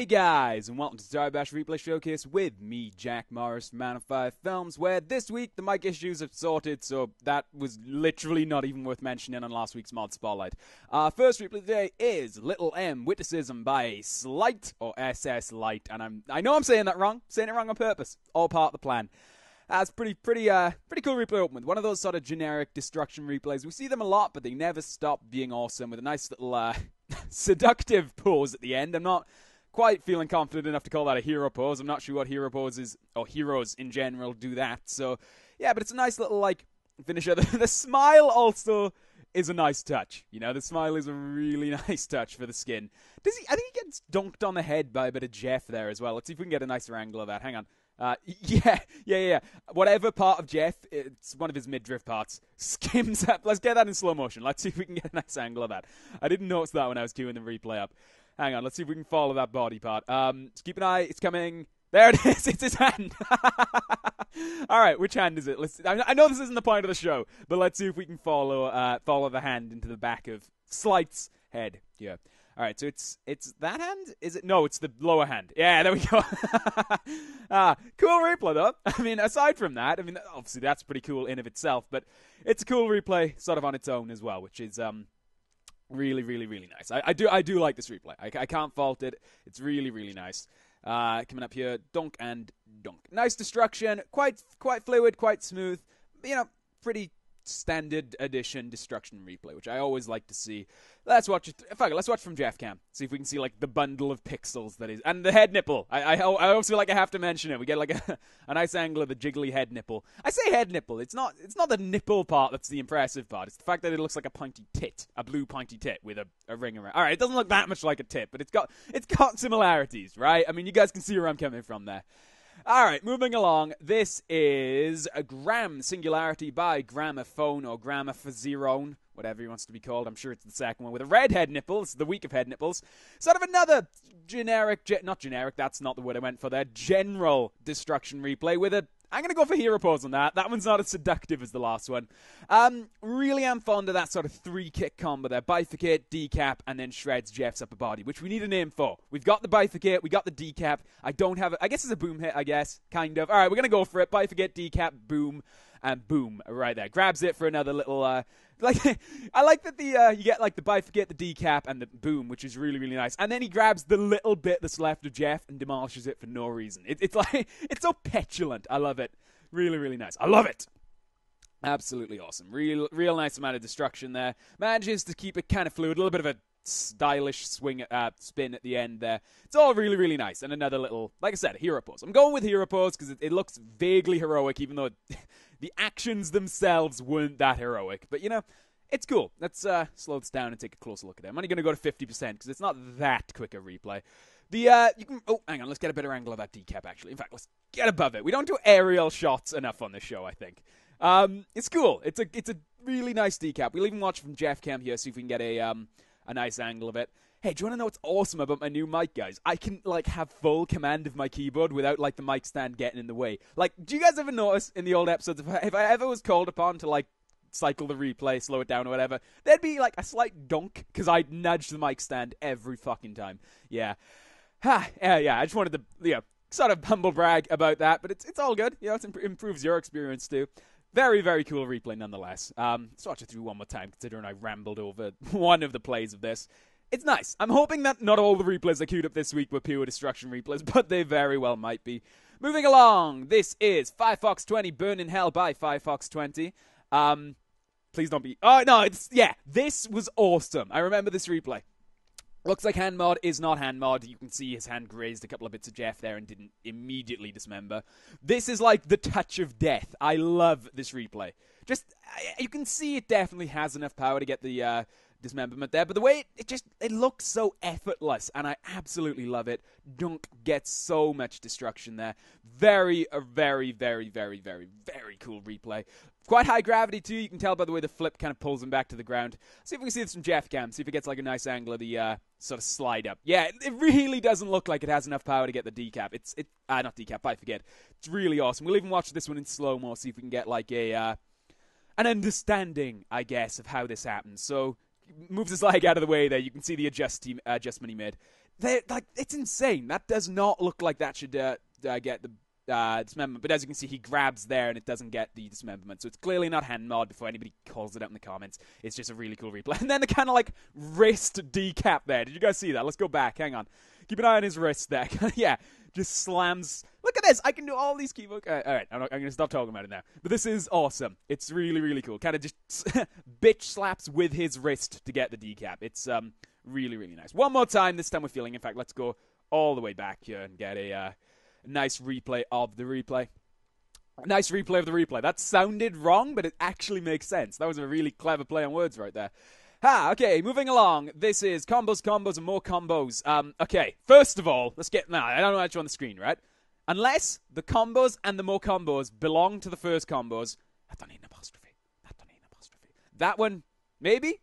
Hey guys, and welcome to Toribash Replay Showcase with me, Jack Morris from Man of 5 Films, where this week the mic issues have sorted, so that was literally not even worth mentioning on last week's Mod Spotlight. Our first replay today is Little M Witticism by Slight, or SS Light, and I know I'm saying that wrong, saying it wrong on purpose, all part of the plan. That's pretty cool replay open with one of those sort of generic destruction replays. We see them a lot, but they never stop being awesome with a nice little seductive pose at the end. I'm not quite feeling confident enough to call that a hero pose. I'm not sure what hero poses, or heroes in general, do that. So, yeah, but it's a nice little, finisher. The smile also is a nice touch. You know, the smile is a really nice touch for the skin. I think he gets dunked on the head by a bit of Jeff there as well. Let's see if we can get a nicer angle of that. Hang on. Yeah. Whatever part of Jeff, it's one of his midriff parts, skims up. Let's get that in slow motion. Let's see if we can get a nice angle of that. I didn't notice that when I was queuing the replay up. Hang on, let's see if we can follow that body part. Just keep an eye. It's coming. There it is. It's his hand. All right, which hand is it? I know this isn't the point of the show, but let's see if we can follow the hand into the back of Slight's head. Yeah. All right, so it's that hand? Is it? No, it's the lower hand. Yeah, there we go. Cool replay, though. I mean, aside from that, obviously that's pretty cool in of itself, but it's a cool replay sort of on its own as well, which is really, really, really nice. I do like this replay. I can't fault it. It's really, really nice. Coming up here, dunk and dunk. Nice destruction, quite fluid, quite smooth. You know, pretty standard edition destruction replay, which I always like to see. Let's watch it. Fuck it, let's watch from Jeff Cam. See if we can see the bundle of pixels that is, and the head nipple. I always feel like I have to mention it. We get a nice angle of the jiggly head nipple. I say head nipple. It's not the nipple part that's the impressive part. It's the fact that it looks like a pointy tit, a blue pointy tit with a ring around. All right, it doesn't look that much like a tit, but it's got similarities, right? I mean, you guys can see where I'm coming from there. Alright, moving along. This is a Gram Singularity by Gramophone, or Gramophone, whatever he wants to be called. I'm sure it's the second one, with a red head nipple. It's the week of head nipples. Sort of another not generic, that's not the word I went for there, general destruction replay with I'm going to go for hero pose on that. That one's not as seductive as the last one. Really am fond of that sort of 3-kick combo there. Bifurcate, decap, and then shreds Jeff's upper body, which we need a name for. We've got the bifurcate, we got the decap. I don't have it. I guess it's a boom hit, I guess. Kind of. All right, we're going to go for it. Bifurcate, decap, boom, and boom. Right there. Grabs it for another little... I like that you get the bifurcate, the decap, and the boom, which is really, really nice. And then he grabs the little bit that's left of Jeff and demolishes it for no reason. It's so petulant. I love it. Really, really nice. I love it. Absolutely awesome. Real nice amount of destruction there. Manages to keep it kind of fluid. A little bit of a stylish spin at the end there. It's all really, really nice. And another little, like I said, hero pose. I'm going with hero pose because it looks vaguely heroic, even though the actions themselves weren't that heroic. But, it's cool. Let's slow this down and take a closer look at it. I'm only going to go to 50% because it's not that quick a replay. You can... Oh, hang on. Let's get a better angle of that decap, actually. In fact, let's get above it. We don't do aerial shots enough on this show, I think. It's cool. It's a really nice decap. We'll even watch from Jeff Cam here, see if we can get a nice angle of it. Hey, do you want to know what's awesome about my new mic, guys? I can, have full command of my keyboard without, the mic stand getting in the way. Do you guys ever notice in the old episodes, if I ever was called upon to, cycle the replay, slow it down or whatever, there'd be, a slight dunk, because I'd nudge the mic stand every fucking time. Yeah. Yeah, I just wanted to, sort of humble brag about that, but it's all good. It improves your experience, too. Very, very cool replay nonetheless. Let's watch it through one more time, considering I rambled over one of the plays of this. It's nice. I'm hoping that not all the replays I queued up this week were pure destruction replays, but they very well might be. Moving along, this is Firefox 20 Burn in Hell by Firefox 20. Please don't be... Oh, no, this was awesome. I remember this replay. Looks like hand mod is not hand mod. You can see his hand grazed a couple of bits of Jeff there and didn't immediately dismember. This is the touch of death. I love this replay. You can see it definitely has enough power to get the dismemberment there, but the way it looks so effortless, and I absolutely love it. Dunk gets so much destruction there. Very, very, very, very, very, very cool replay. Quite high gravity too. You can tell by the way the flip kind of pulls him back to the ground. See if we can see this from Jeff Cam. See if it gets a nice angle of the sort of slide up. Yeah, it really doesn't look like it has enough power to get the decap. Not decap. I forget. It's really awesome. We'll even watch this one in slow mo. See if we can get an understanding, I guess, of how this happens. So moves his leg out of the way there. You can see the adjustment he made. it's insane. That does not look like that should get the dismemberment. But as you can see, he grabs there and it doesn't get the dismemberment. So it's clearly not hand mod before anybody calls it out in the comments. It's just a really cool replay. And then the kind of like wrist decap there. Did you guys see that? Let's go back. Hang on. Keep an eye on his wrist there. Yeah, just slams. Look at this. I can do all these keyboard. All right, I'm going to stop talking about it now. But this is awesome. It's really, really cool. Kind of just bitch slaps with his wrist to get the decap. It's really, really nice. One more time. This time we're feeling. In fact, let's go all the way back here and get a nice replay of the replay. A nice replay of the replay. That sounded wrong, but it actually makes sense. That was a really clever play on words right there. Okay, moving along. This is combos, and more combos. Okay, first of all, let's get... I don't know what you on the screen, right? Unless the combos and the more combos belong to the first combos, that don't need an apostrophe. That one, maybe?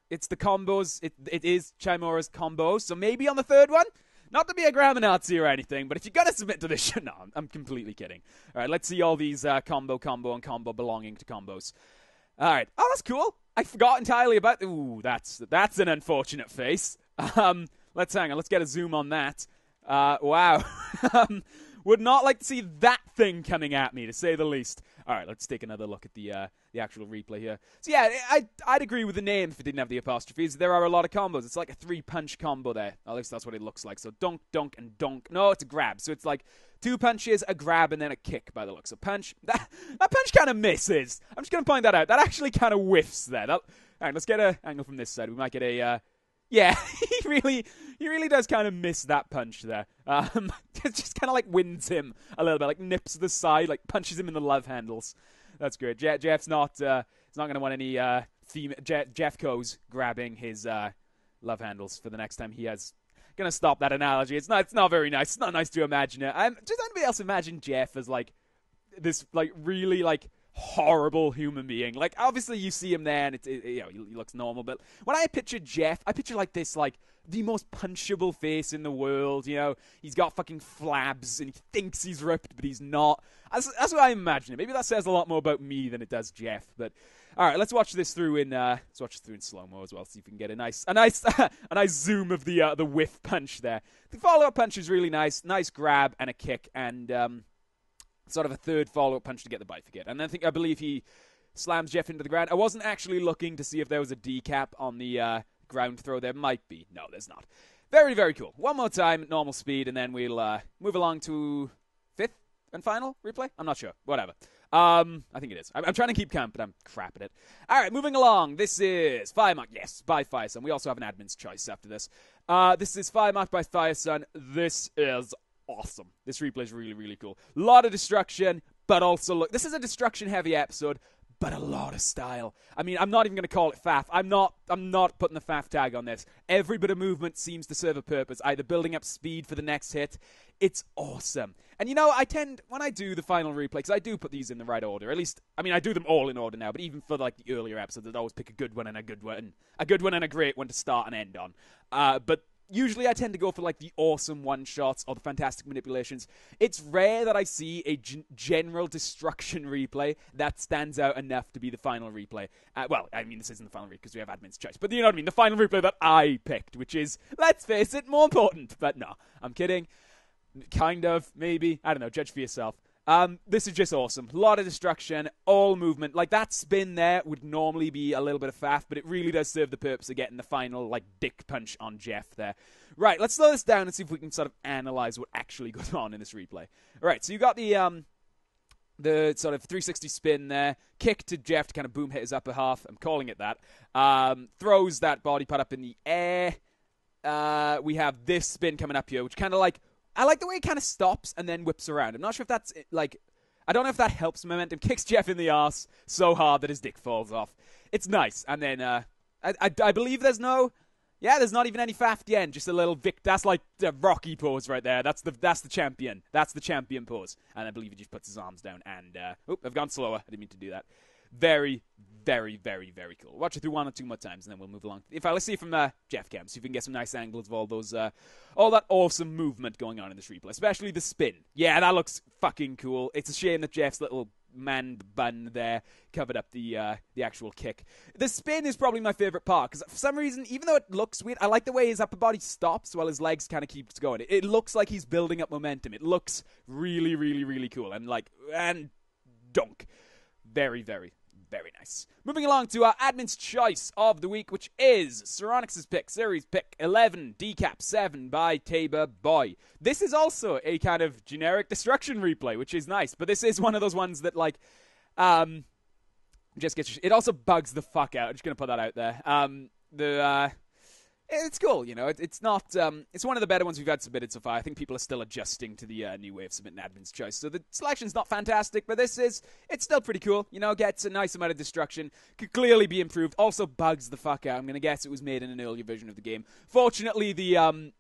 It's the combos. It is Chime Aura's combos, so maybe on the third one? Not to be a grammar Nazi or anything, but if you're going to submit to this... No, I'm completely kidding. All right, let's see all these combo, and combo belonging to combos. All right. Oh, that's cool. I forgot entirely about... Ooh, that's an unfortunate face. Let's hang on. Let's get a zoom on that. Wow. Would not like to see that thing coming at me, to say the least. All right, let's take another look at the actual replay here. So yeah, I'd agree with the name if it didn't have the apostrophes. There are a lot of combos. It's like a 3-punch combo there. At least that's what it looks like. So dunk, and dunk. No, it's a grab. So it's like 2 punches, a grab, and then a kick by the looks. So punch. That punch kind of misses. I'm just going to point that out. That actually kind of whiffs there. All right, let's get an angle from this side. We might get a... Yeah, he really does kind of miss that punch there. It just kind of like wins him a little bit, like nips the side, like punches him in the love handles. That's great. Jeff's not, he's not going to want any Jeff Coe's grabbing his love handles for the next time he has. Gonna stop that analogy. It's not very nice. It's not nice to imagine it. Does anybody else imagine Jeff as like this like really like horrible human being? Like obviously you see him there and he looks normal, but when I picture Jeff, I picture like this like the most punchable face in the world. You know, he's got fucking flabs and he thinks he's ripped, but he's not. That's what I imagine it. Maybe that says a lot more about me than it does Jeff. But all right, let's watch this through in slow mo as well. See if we can get a nice zoom of the whiff punch there. The follow up punch is really nice grab and a kick and sort of a third follow-up punch to get the bifurcate. And I believe he slams Jeff into the ground. I wasn't actually looking to see if there was a decap on the ground throw. There might be. No, there's not. Very, very cool. One more time at normal speed, and then we'll move along to 5th and final replay? I'm not sure. Whatever. I think it is. I'm trying to keep count, but I'm crap at it. All right, moving along. This is Firemark. Yes, by Firesun. We also have an admin's choice after this. This is Firemark by Firesun. This is awesome. This replay is really, really cool. A lot of destruction, but also look. This is a destruction-heavy episode, but a lot of style. I mean, I'm not even going to call it faff. I'm not putting the faff tag on this. Every bit of movement seems to serve a purpose, either building up speed for the next hit. It's awesome. And you know, when I do the final replay, because I do put these in the right order. At least, I mean, I do them all in order now. But even for like the earlier episodes, I'd always pick a good one and a good one, and a great one to start and end on. But usually I tend to go for like the awesome one-shots or the fantastic manipulations. It's rare that I see a general destruction replay that stands out enough to be the final replay. Well, I mean, this isn't the final replay because we have admin's choice. But you know what I mean? The final replay that I picked, which is, let's face it, more important. But no, I'm kidding. Kind of, maybe. I don't know. Judge for yourself. This is just awesome. A lot of destruction, all movement. Like, that spin there would normally be a little bit of faff, but it really does serve the purpose of getting the final, like, dick punch on Jeff there. Right, let's slow this down and see if we can sort of analyze what actually goes on in this replay. All right, so you got the sort of 360 spin there, kick to Jeff to kind of boom hit his upper half. I'm calling it that. Throws that body part up in the air. We have this spin coming up here, which kind of like, I like the way it kind of stops and then whips around. I'm not sure if that's, like, I don't know if that helps momentum. Kicks Jeff in the arse so hard that his dick falls off. It's nice. And then, I believe there's not even any faff at the end. Just a little that's like the Rocky pose right there. That's the champion. That's the champion pose. And I believe he just puts his arms down and, I've gone slower. I didn't mean to do that. Very, very, very, very cool. Watch it through 1 or 2 more times, and then we'll move along. Let's see from Jeff Cam, see if we can get some nice angles of all those, all that awesome movement going on in this replay, especially the spin. Yeah, that looks fucking cool. It's a shame that Jeff's little man bun there covered up the actual kick. The spin is probably my favorite part, because for some reason, even though it looks weird, I like the way his upper body stops while his legs kind of keeps going. It looks like he's building up momentum. It looks really, really, really cool. And dunk. Very, very, very nice. Moving along to our admin's choice of the week, which is Seronix's pick, series pick 11, decap 7 by Tabor Boy. This is also a kind of generic destruction replay, which is nice, but this is one of those ones that, like, just gets, it also bugs the fuck out. I'm just going to put that out there. It's cool, you know. It's not. It's one of the better ones we've had submitted so far. I think people are still adjusting to the new way of submitting admin's choice. So the selection's not fantastic, but it's still pretty cool. You know, gets a nice amount of destruction. Could clearly be improved. Also bugs the fuck out. I'm gonna guess it was made in an earlier version of the game. Fortunately, the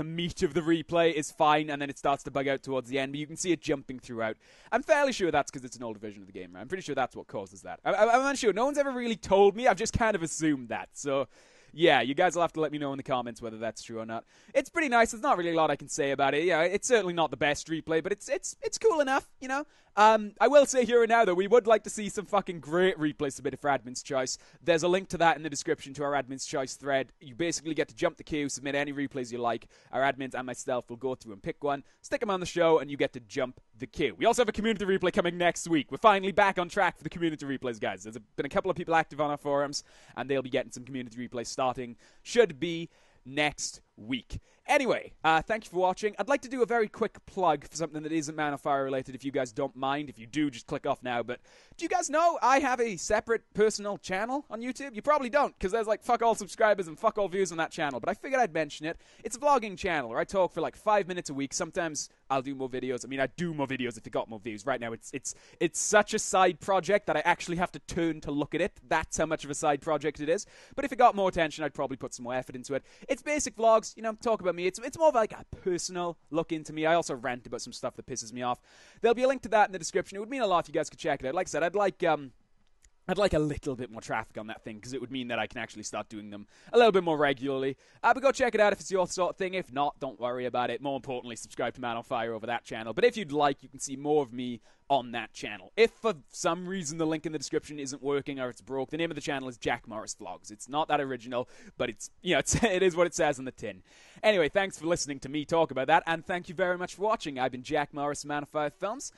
meat of the replay is fine, and then it starts to bug out towards the end, but you can see it jumping throughout. I'm fairly sure that's because it's an older version of the game, right? I'm pretty sure that's what causes that. I'm not sure. No one's ever really told me. I've just kind of assumed that. So yeah, you guys will have to let me know in the comments whether that's true or not. It's pretty nice. There's not really a lot I can say about it. Yeah, it's certainly not the best replay, but it's cool enough, you know. I will say here and now, though, we would like to see some fucking great replays submitted for Admin's Choice. There's a link to that in the description to our Admin's Choice thread. You basically get to jump the queue, submit any replays you like. Our admins and myself will go through and pick one, stick them on the show, and you get to jump the queue. We also have a community replay coming next week. We're finally back on track for the community replays, guys. There's been a couple of people active on our forums, and they'll be getting some community replays starting. Should be next week. Anyway, thank you for watching. I'd like to do a very quick plug for something that isn't Man on Fire related, if you guys don't mind. If you do, just click off now. But do you guys know I have a separate personal channel on YouTube? You probably don't, because there's like fuck all subscribers and fuck all views on that channel. But I figured I'd mention it. It's a vlogging channel where I talk for like 5 minutes a week. Sometimes I'll do more videos. I mean, I'd do more videos if it got more views. Right now, it's such a side project that I actually have to turn to look at it. That's how much of a side project it is. But if it got more attention, I'd probably put some more effort into it. It's basic vlogs, you know, talk about me. It's more of like a personal look into me. I also rant about some stuff that pisses me off. There'll be a link to that in the description. It would mean a lot if you guys could check it out. Like I said, I'd like a little bit more traffic on that thing, because it would mean that I can actually start doing them a little bit more regularly. But go check it out if it's your sort of thing. If not, don't worry about it. More importantly, subscribe to Man on Fire over that channel. But if you'd like, you can see more of me on that channel. If for some reason the link in the description isn't working or it's broke, the name of the channel is Jack Morris Vlogs. It's not that original, but it's, you know, it is what it says on the tin. Anyway, thanks for listening to me talk about that, and thank you very much for watching. I've been Jack Morris, Man on Fire Films.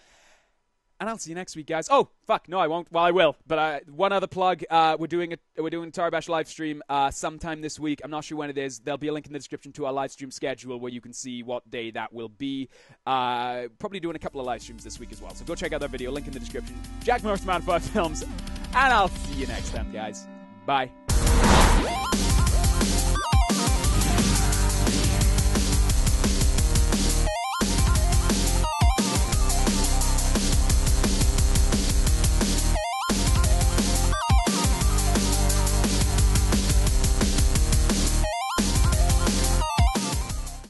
And I'll see you next week, guys. Oh, fuck, no, I won't. Well, I will. But one other plug, we're doing Toribash live stream sometime this week. I'm not sure when it is. There'll be a link in the description to our live stream schedule where you can see what day that will be. Probably doing a couple of live streams this week as well. So go check out that video. Link in the description. Jack Morris, Man on Fire Films. And I'll see you next time, guys. Bye.